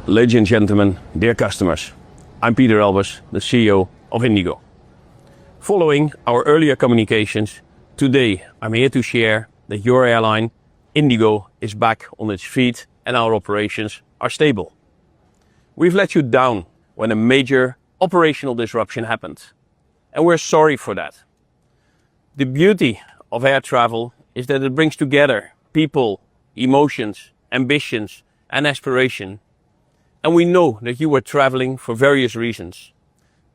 Ladies and gentlemen, dear customers, I'm Pieter Elbers, the CEO of IndiGo. Following our earlier communications, today I'm here to share that your airline, IndiGo, is back on its feet and our operations are stable. We've let you down when a major operational disruption happened, and we're sorry for that. The beauty of air travel is that it brings together people, emotions, ambitions, and aspiration. And we know that you were traveling for various reasons.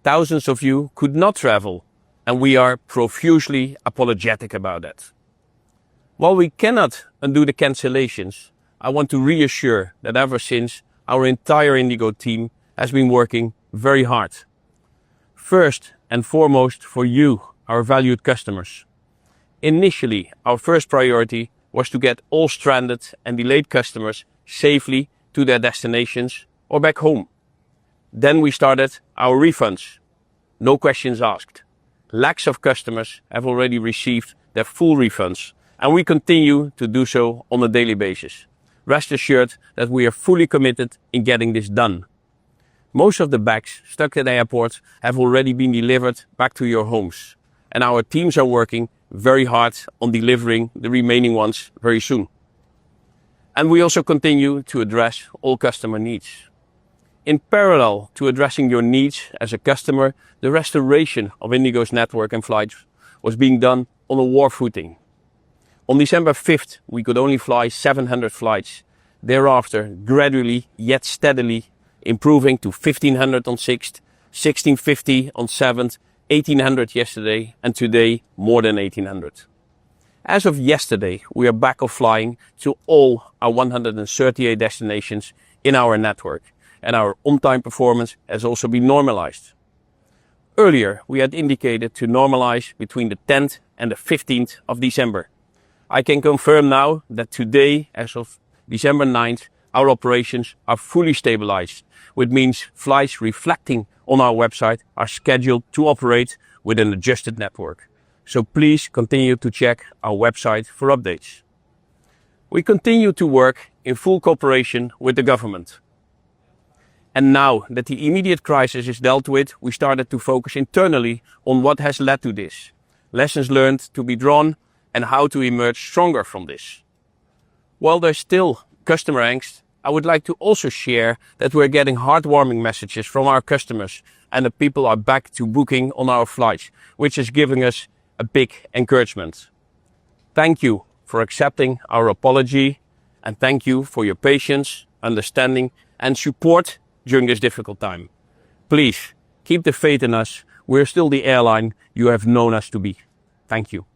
Thousands of you could not travel, and we are profusely apologetic about that. While we cannot undo the cancellations, I want to reassure that ever since, our entire IndiGo team has been working very hard. First and foremost for you, our valued customers. Initially, our first priority was to get all stranded and delayed customers safely to their destinations or back home. Then we started our refunds. No questions asked. Lakhs of customers have already received their full refunds, and we continue to do so on a daily basis. Rest assured that we are fully committed in getting this done. Most of the bags stuck at the airport have already been delivered back to your homes, and our teams are working very hard on delivering the remaining ones very soon. And we also continue to address all customer needs. In parallel to addressing your needs as a customer, the restoration of IndiGo's network and flights was being done on a war footing. On December 5th, we could only fly 700 flights. Thereafter, gradually yet steadily improving to 1500 on 6th, 1650 on 7th, 1800 yesterday, and today more than 1800. As of yesterday, we are back of flying to all our 138 destinations in our network, and our on-time performance has also been normalized. Earlier, we had indicated to normalize between the 10th and the 15th of December. I can confirm now that today, as of December 9th, our operations are fully stabilized, which means flights reflecting on our website are scheduled to operate with an adjusted network. So please continue to check our website for updates. We continue to work in full cooperation with the government. And now that the immediate crisis is dealt with, we started to focus internally on what has led to this, lessons learned to be drawn, and how to emerge stronger from this. While there's still customer angst, I would like to also share that we're getting heartwarming messages from our customers and that people are back to booking on our flights, which is giving us a big encouragement. Thank you for accepting our apology, and thank you for your patience, understanding, and support during this difficult time. Please keep the faith in us. We're still the airline you have known us to be. Thank you.